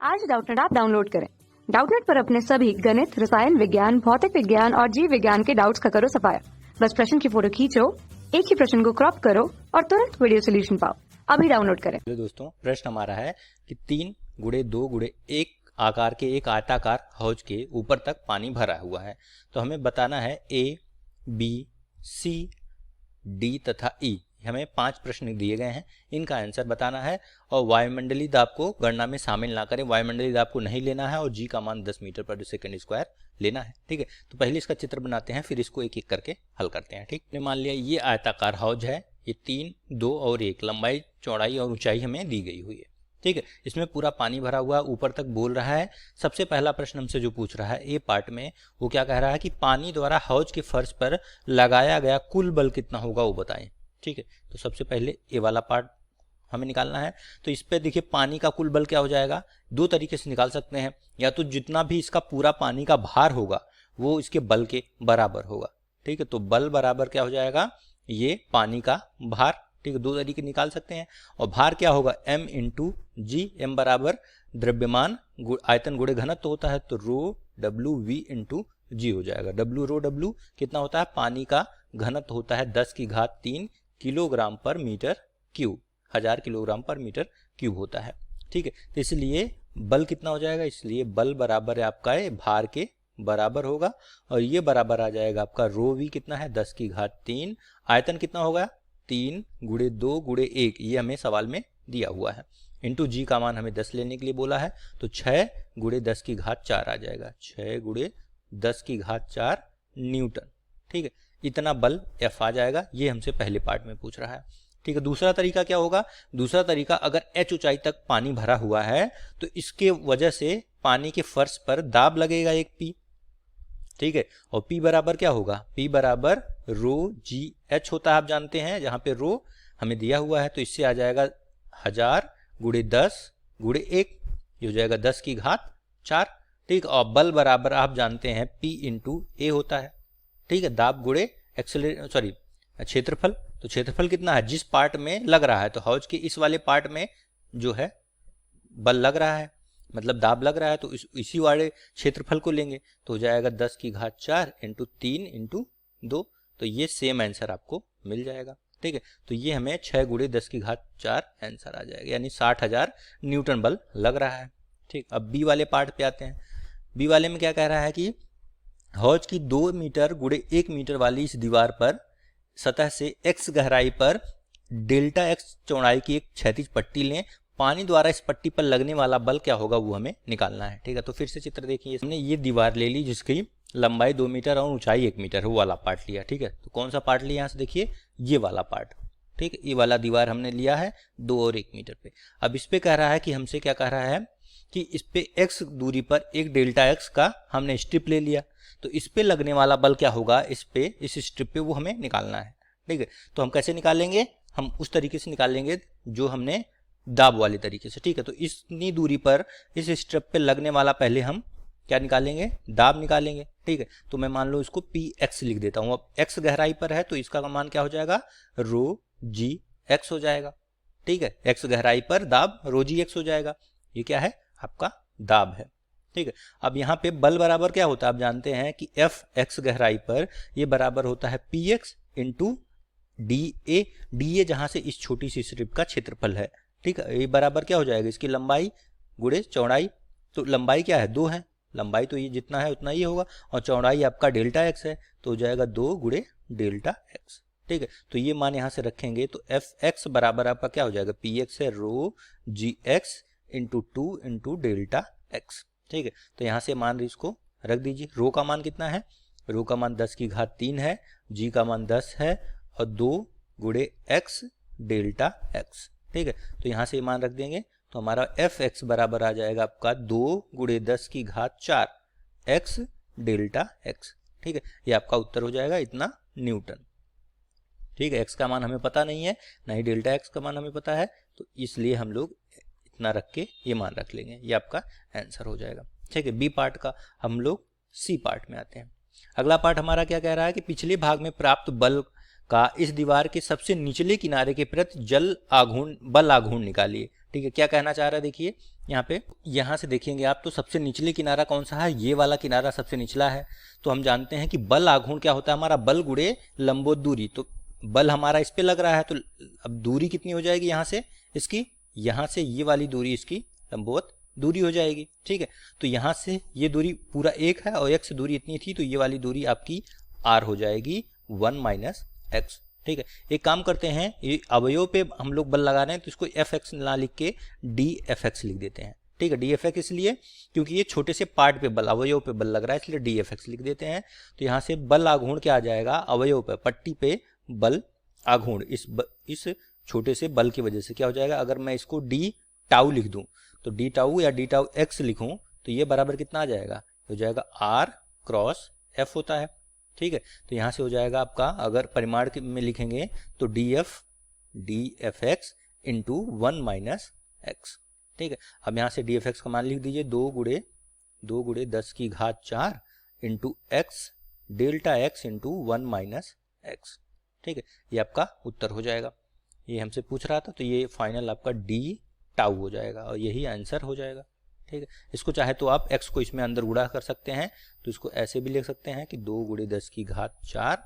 आज Doubtnut app download करें। Doubtnut पर अपने सभी गणित, रसायन विज्ञान, भौतिक विज्ञान और जीव विज्ञान के डाउट्स का करो सफाया। बस प्रश्न की फोटो खींचो, एक ही प्रश्न को क्रॉप करो और तुरंत वीडियो सोल्यूशन पाओ। अभी डाउनलोड करें। दोस्तों, प्रश्न हमारा है कि 3 गुणे 2 गुणे 1 आकार के एक आयताकार हौज के ऊपर तक पानी भरा हुआ है। तो हमें बताना है ए, बी, सी, डी तथा ई। हमें 5 प्रश्न दिए गए हैं, इनका आंसर बताना है और वायुमंडलीय दाब को गणना में शामिल ना करें। वायुमंडलीय दाब को नहीं लेना है और जी का मान 10 मीटर पर सेकंड स्क्वायर लेना है। ठीक है, तो पहले इसका चित्र बनाते हैं, फिर इसको एक एक करके हल करते हैं। ठीक, मान लिया ये आयताकार हौज है, ये 3, 2 और 1 लंबाई, चौड़ाई और ऊंचाई हमें दी गई हुई है। ठीक है, इसमें पूरा पानी भरा हुआ ऊपर तक बोल रहा है। सबसे पहला प्रश्न हमसे जो पूछ रहा है ए पार्ट में, वो क्या कह रहा है कि पानी द्वारा हौज के फर्श पर लगाया गया कुल बल कितना होगा वो बताएं। ठीक है, तो सबसे पहले ए वाला पार्ट हमें निकालना है। तो इस पे देखिए पानी का कुल बल क्या हो जाएगा, दो तरीके से निकाल सकते हैं। या तो जितना भी इसका पूरा पानी का भार होगा वो इसके बल के बराबर होगा। ठीक है, तो बल बराबर क्या हो जाएगा, ये पानी का भार। ठीक है, दो तरीके निकाल सकते हैं। और भार क्या होगा, m इंटू जी। m बराबर द्रव्यमान आयतन गुणे घनत्व होता है, तो रो डब्ल्यू वी इंटू जी हो जाएगा। डब्ल्यू रो डब्ल्यू कितना होता है, पानी का घनत्व होता है 10⁻³ किलोग्राम पर मीटर क्यूब, 1000 किलोग्राम पर मीटर क्यूब होता है। ठीक है, तो इसलिए बल कितना हो जाएगा, इसलिए बल बराबर है आपका भार के बराबर होगा। और ये बराबर आ जाएगा आपका रो वी कितना है, 10⁻³ आयतन कितना होगा, 3 गुणे 2 गुणे 1, ये हमें सवाल में दिया हुआ है। इंटू जी का मान हमें 10 लेने के लिए बोला है, तो 6 गुणे 10⁻4 आ जाएगा, 6 गुणे 10⁻4 न्यूटन। ठीक है, इतना बल एफ आ जाएगा। ये हमसे पहले पार्ट में पूछ रहा है। ठीक है, दूसरा तरीका क्या होगा, दूसरा तरीका अगर एच ऊंचाई तक पानी भरा हुआ है तो इसके वजह से पानी के फर्श पर दाब लगेगा एक पी। ठीक है, और P बराबर क्या होगा, P बराबर रो जी एच होता है, आप जानते हैं। जहां पे रो हमें दिया हुआ है, तो इससे आ जाएगा 1000 गुणे 10 गुणे 1, ये हो जाएगा 10⁻4। ठीक, और बल बराबर आप जानते हैं P इंटू ए होता है। ठीक है, दाब गुणे क्षेत्रफल। तो क्षेत्रफल कितना है, जिस पार्ट में लग रहा है, तो हौज के इस वाले पार्ट में जो है बल लग रहा है, मतलब दाब लग रहा है, तो इसी वाले क्षेत्रफल को लेंगे, तो हो जाएगा 10⁻4 इंटू 3 इंटू 2। तो ये सेम आंसर आपको मिल जाएगा। ठीक है, तो ये हमें 6 गुणे 10⁻4 आंसर आ जाएगा, यानी 60,000 न्यूटन बल लग रहा है। ठीक, अब बी वाले पार्ट पे आते हैं। बी वाले में क्या कह रहा है कि हौज की 2 मीटर गुणे 1 मीटर वाली इस दीवार पर सतह से x गहराई पर डेल्टा x चौड़ाई की एक क्षैतिज पट्टी लें। पानी द्वारा इस पट्टी पर लगने वाला बल क्या होगा वो हमें निकालना है। ठीक है, तो फिर से चित्र देखिए, हमने ये दीवार ले ली जिसकी लंबाई 2 मीटर और ऊंचाई 1 मीटर है, वो वाला पार्ट लिया। ठीक है, तो कौन सा पार्ट लिया, यहाँ से देखिए ये वाला पार्ट। ठीक है, ये वाला दीवार हमने लिया है 2 और 1 मीटर पे। अब इस पे कह रहा है कि हमसे क्या कह रहा है कि इस पे x दूरी पर एक डेल्टा x का हमने स्ट्रिप ले लिया, तो इस पे लगने वाला बल क्या होगा, इस स्ट्रिप पे वो हमें निकालना है। ठीक है, तो हम कैसे निकालेंगे, हम उस तरीके से निकालेंगे जो हमने दाब वाले तरीके से। ठीक है, तो इतनी दूरी पर इस स्ट्रिप पे लगने वाला पहले हम क्या निकालेंगे, दाब निकालेंगे। ठीक है, तो मैं मान लो इसको px लिख देता हूं। अब x गहराई पर है तो इसका मान क्या हो जाएगा, रो जी एक्स हो जाएगा। ठीक है, x गहराई पर दाब रो जी एक्स हो जाएगा। ये क्या है, आपका दाब है। ठीक है, अब यहाँ पे बल बराबर क्या होता है, आप जानते हैं कि एफ एक्स गहराई पर ये बराबर होता है P x into D A. D A जहां से इस छोटी सी स्ट्रिप का क्षेत्रफल है। ठीक है, ये बराबर क्या हो जाएगा, इसकी लंबाई गुणे चौड़ाई। तो लंबाई क्या है, 2 है, लंबाई तो ये जितना है उतना ही होगा, और चौड़ाई आपका डेल्टा एक्स है, तो हो जाएगा 2 गुणे डेल्टा एक्स। ठीक है, तो ये मान यहाँ से रखेंगे, तो एफ एक्स बराबर आपका क्या हो जाएगा, पी एक्स है rho G X into 2 into delta X. ठीक है, तो यहाँ से मान इसको रख दीजिए। रो का मान कितना है, रो का मान 10⁻3 है, जी का मान 10 है, और 2 गुणे एक्स डेल्टा एक्स। ठीक है, तो यहाँ से मान रख देंगे, तो हमारा एफ एक्स बराबर आ जाएगा आपका 2 गुणे 10⁻4 एक्स डेल्टा एक्स। ठीक है, ये आपका उत्तर हो जाएगा इतना न्यूटन। ठीक है, एक्स का मान हमें पता नहीं है, ना ही डेल्टा एक्स का मान हमें पता है, तो इसलिए हम लोग इतना रख के ये मान रख लेंगे, ये आपका आंसर हो जाएगा। ठीक है, बी पार्ट का हम लोग सी पार्ट में आते हैं। अगला पार्ट हमारा क्या कह रहा है कि पिछले भाग में प्राप्त बल का इस दीवार के सबसे निचले किनारे के प्रति बल आघूर्ण निकालिए। ठीक है, क्या कहना चाह रहा है, देखिए यहाँ पे यहाँ से देखेंगे आप तो सबसे निचले किनारा कौन सा है, ये वाला किनारा सबसे निचला है। तो हम जानते हैं कि बल आघूर्ण क्या होता है हमारा, बल गुणे लंबवत दूरी। तो बल हमारा इस पे लग रहा है, तो अब दूरी कितनी हो जाएगी यहाँ से इसकी, यहाँ से ये वाली दूरी इसकी लंबवत दूरी हो जाएगी। ठीक है, तो यहाँ से ये दूरी पूरा 1 है और x दूरी इतनी थी, तो ये वाली दूरी आपकी r हो जाएगी 1 माइनस x। ठीक है, एक काम करते हैं, ये अवयव पे हम लोग बल लगा रहे हैं तो इसको fx ना लिख के dfx लिख देते हैं। ठीक है, dfx इसलिए क्योंकि ये छोटे से पार्ट पे बल, अवयव पे बल लग रहा है, इसलिए dfx लिख देते हैं। तो यहाँ से बल आघूर्ण क्या आ जाएगा, अवयव पे पट्टी पे बल आघूर्ण इस छोटे से बल की वजह से क्या हो जाएगा, अगर मैं इसको डी टाउ लिख दूं तो डी टाउ या डी टाउ एक्स लिखूं तो ये बराबर कितना आ जाएगा, हो जाएगा r क्रॉस f होता है। ठीक है, तो यहाँ से हो जाएगा आपका, अगर परिमाण में लिखेंगे तो df x into 1 minus x. ठीक है, अब यहाँ से df(x) का मान लिख दीजिए 2 गुणे 10 की घात 4 into x delta x into 1 minus x. ठीक है, ये आपका उत्तर हो जाएगा, ये हमसे पूछ रहा था, तो ये फाइनल आपका डी टाउ हो जाएगा और यही आंसर हो जाएगा। ठीक है, इसको चाहे तो आप x को इसमें अंदर गुणा कर सकते हैं, तो इसको ऐसे भी लिख सकते हैं कि 2 गुणे 10 की घात 4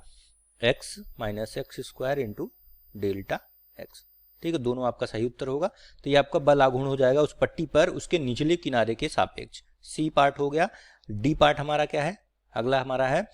x minus x square into delta x। ठीक है, दोनों आपका सही उत्तर होगा। तो ये आपका बल आघूर्ण हो जाएगा उस पट्टी पर उसके निचले किनारे के सापेक्ष। सी पार्ट हो गया। डी पार्ट हमारा क्या है, अगला हमारा है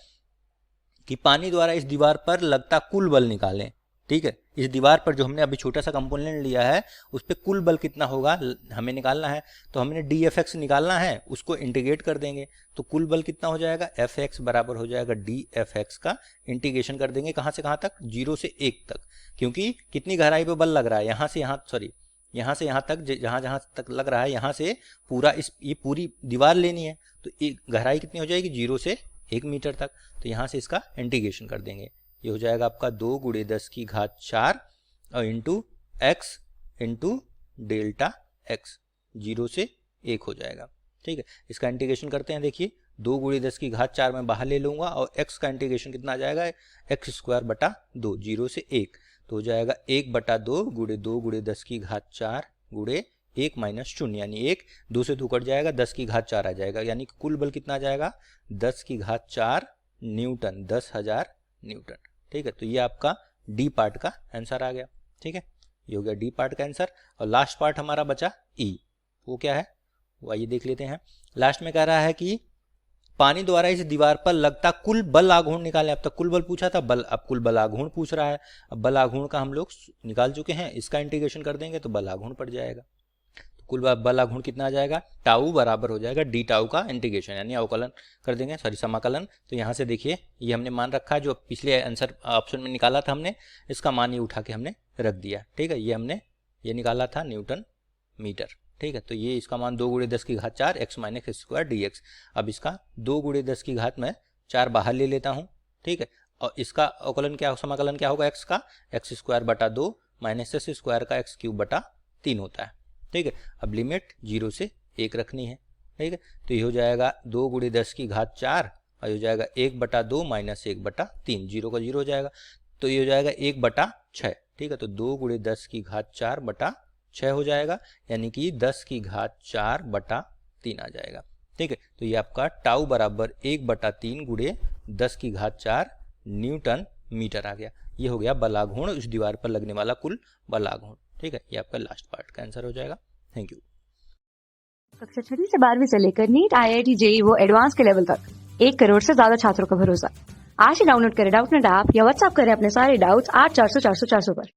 कि पानी द्वारा इस दीवार पर लगता कुल बल निकालें। ठीक है, इस दीवार पर जो हमने अभी छोटा सा कंपोनेंट लिया है उस पर कुल बल कितना होगा हमें निकालना है। तो हमने dfx निकालना है, उसको इंटीग्रेट कर देंगे तो कुल बल कितना हो जाएगा, fx बराबर हो जाएगा dfx का इंटीग्रेशन कर देंगे कहाँ से कहाँ तक, 0 से 1 तक, क्योंकि कितनी गहराई पे बल लग रहा है, यहाँ से यहाँ, सॉरी यहाँ से यहाँ तक, जहाँ जहाँ तक लग रहा है यहाँ से पूरा ये पूरी दीवार लेनी है, तो गहराई कितनी हो जाएगी, 0 से 1 मीटर तक। तो यहाँ से इसका इंटीग्रेशन कर देंगे, ये हो जाएगा आपका 2 गुणे 10 की घात 4 और into x into delta x, 0 से 1 हो जाएगा। ठीक है, इसका इंटीग्रेशन करते हैं। देखिए 2 गुणे 10 की घात 4 मैं बाहर ले लूँगा और x का इंटीग्रेशन कितना आ जाएगा, एक्स स्क्वायर बटा 2, 0 से 1, तो हो जाएगा 1 बटा 2 गुणे 10 की घात 4 गुणे 1 माइनस 0, यानी 1, 2 से 2 कट जाएगा, 10 की घात 4 आ जाएगा, यानी कुल बल कितना आ जाएगा, 10 की घात 4 न्यूटन, 10,000 न्यूटन। ठीक है, तो ये आपका डी पार्ट का आंसर आ गया। ठीक है, ये हो गया डी पार्ट का आंसर। और लास्ट पार्ट हमारा बचा ई, वो क्या है, वो आइए देख लेते हैं। लास्ट में कह रहा है कि पानी द्वारा इस दीवार पर लगता कुल बल आघूर्ण निकालें। अब तक कुल बल पूछा था, बल, अब कुल बल आघूर्ण पूछ रहा है। अब बल आघूर्ण का हम लोग निकाल चुके हैं, इसका इंटीग्रेशन कर देंगे तो बल आघूर्ण पड़ जाएगा। कुल बल आघूर्ण कितना आ जाएगा, टाउ बराबर हो जाएगा डी टाउ का इंटीग्रेशन, यानी अवकलन कर देंगे, सॉरी समाकलन। तो यहाँ से देखिए ये हमने मान रखा है, जो पिछले आंसर ऑप्शन में निकाला था हमने, इसका मान ये उठा के हमने रख दिया। ठीक है, ये हमने ये निकाला था न्यूटन मीटर। ठीक है, तो ये इसका मान 2 गुणे 10 की घात 4 x minus x square D x. अब इसका 2 गुणे 10 की घात में 4 बाहर ले लेता हूँ। ठीक है, और इसका अवकलन क्या, समाकलन क्या होगा, एक्स का एक्स स्क्वायर बटा 2 माइनस एक्स स्क्वायर का एक्स क्यूब बटा 3 होता है। ठीक है, अब लिमिट 0 से 1 रखनी है। ठीक है, तो ये हो जाएगा 2 गुणे 10 की घात 4 और ये हो जाएगा 1 बटा 2 माइनस 1 बटा 3, 0 का 0 हो जाएगा, तो ये हो जाएगा 1 बटा 6। ठीक है, तो 2 गुणे 10 की घात 4 बटा 6 हो जाएगा, यानी कि 10 की घात 4 बटा 3 आ जाएगा। ठीक है, तो ये आपका टाउ बराबर 1 बटा 3 गुणे 10 की घात 4 न्यूटन मीटर आ गया। ये हो गया बल आघूर्ण, उस दीवार पर लगने वाला कुल बल आघूर्ण। ठीक है, ये आपका लास्ट पार्ट का आंसर हो जाएगा। Thank you. कक्षा 6 से 12वीं से लेकर नीट, IIT, JEE वो एडवांस के लेवल तक 1 करोड़ से ज्यादा छात्रों का भरोसा। आज ही डाउनलोड करें डाउटनेट ऐप या व्हाट्सएप करें अपने सारे डाउट्स 8400 400 400 पर।